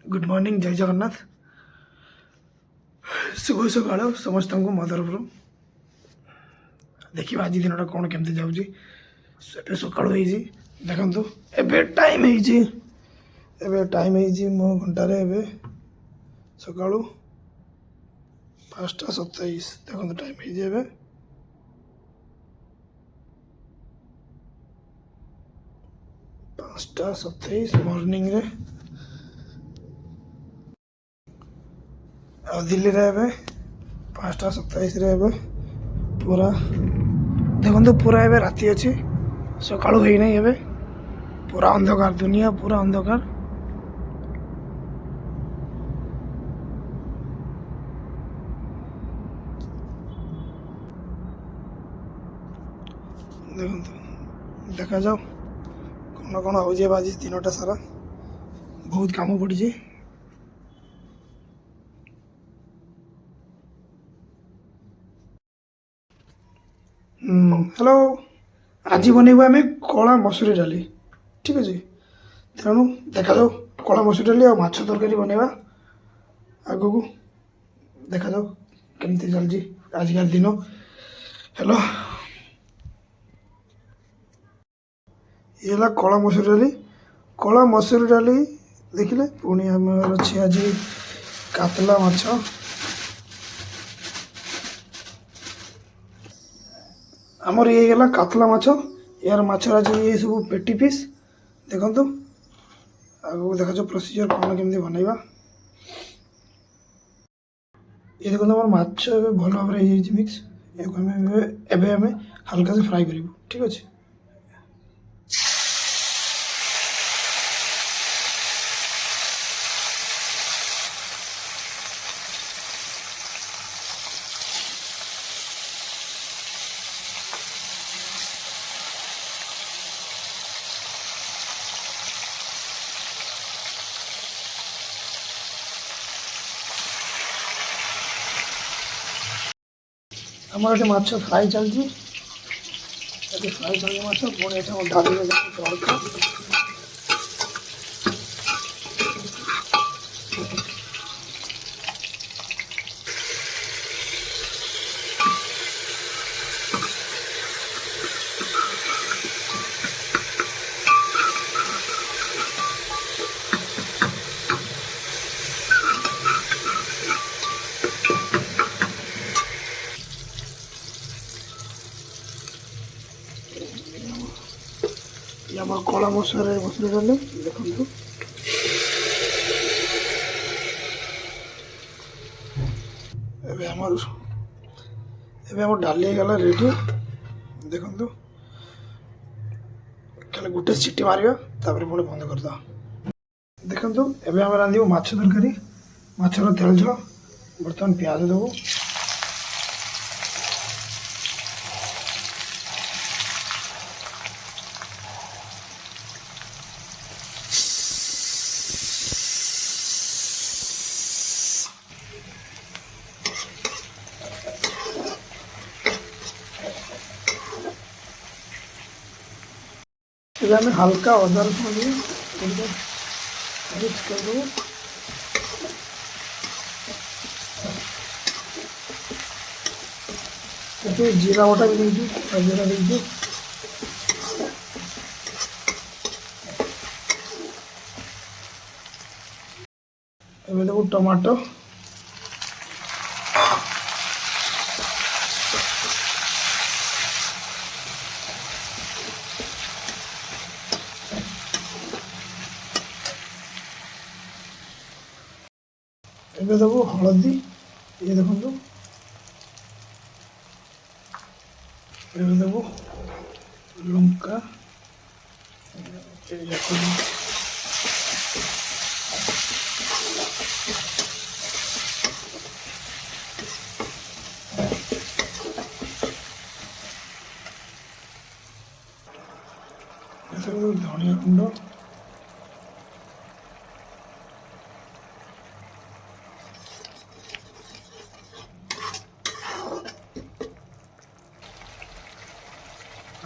Good morning जय जगन्नाथ शुभ सकाळ समस्त को मो तरफ देखिए आज दिन कौन केमती जाऊँगी एवं सकाल देखु एवं टाइम मो घंटार सका 5:27 देखो टाइम है 5:27 मॉर्निंग रे दिल्ली रे 5:27 पूरा देखो पूरा एवं राति अच्छी सकाळु हो ना एवं पूरा अंधकार दुनिया पूरा अंधकार देखो देखा जाओ कौन कौन हो आज दिनटा सारा बहुत काम पड़ी। हेलो आज बनइबू आम कला मसूरी डाली ठीक अच्छे तेणु देखा जाओ कला मसूरी डाली और माछ तरकारी बनइबा आग को देखा जाओ केमती चलती आजिकल दिन। हेलो ये कला मसूरी डाली देखिले पुणी आम अच्छी आज कातला माछ आमर ये गला कातला माछ यार माछ आज ये सब पेटी पीस देखु आगे देखा जाओ प्रोसीजर कौन केमती बनइबा ये देखो आम माछ भल भाव मिक्स एवं हल्का से फ्राए करूँ ठीक अच्छे। आमर ये माछ फ्राए चलती फ्राए चलिए माछ पुणी डाली तड़का कला मसूरी डाली देखो एवं डाली गला रेडी देखो खाली गोटे सीटी मारिया पुणी बंद करद देखो एवं रांधु माछ तरकारी माछर तेल झोल बर्तमान प्याज देव हमें हल्का अदा रसुन मिक्स कर देव जीरा बटा भी देखिए जीरा देखिए देखो टमाटो एवं देव हलदी ये देखो एवं देव लंका धनिया गुंड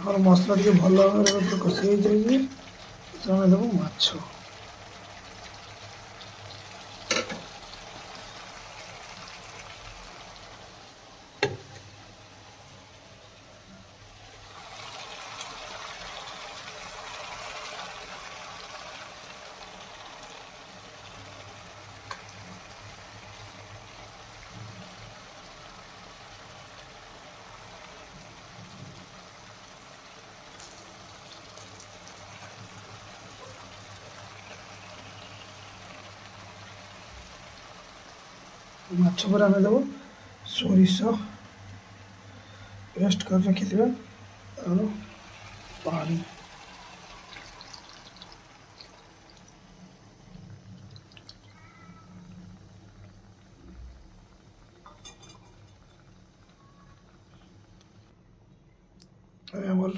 और मसला टी भल भाव कषि देव माछ ମାଛ ପରେ ଆମେ ଦେବୁ ସୋରିଷ ପେଷ୍ଟ କରି ରଖିଥିବା ଆଉ ପାଣି। ଆମର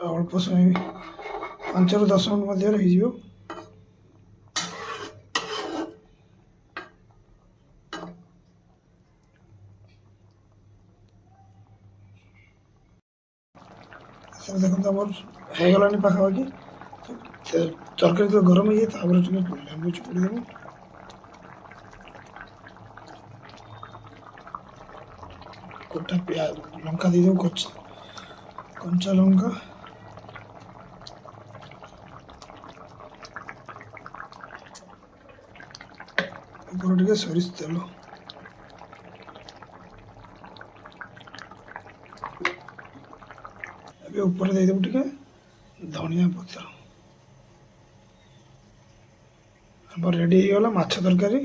ଅଳ୍ପ ସମୟ 5 ରୁ 10 ମିନିଟ୍ ମଧ୍ୟରେ ହେଇଯିବ। ସାର୍ ଦେଖନ୍ତୁ ଆମର ହେଇଗଲାଣି ପାଖାପାଖି। ତରକାରୀ ତ ଗରମ ହେଇଯାଏ, ତାପରେ ଟିକେ ଲେମ୍ବୁ ଚିପୁଡ଼ି ଦେବୁ। ଗୋଟା ଲଙ୍କା ଦେଇଦେବୁ, କଞ୍ଚା ଲଙ୍କା, ଉପରେ ଟିକେ ସୋରିଷ ତେଲ, ଏବେ ଉପରେ ଦେଇଦେବୁ ଟିକେ ଧନିଆ ପତ୍ର। ଆମର ରେଡ଼ି ହେଇଗଲା ମାଛ ତରକାରୀ।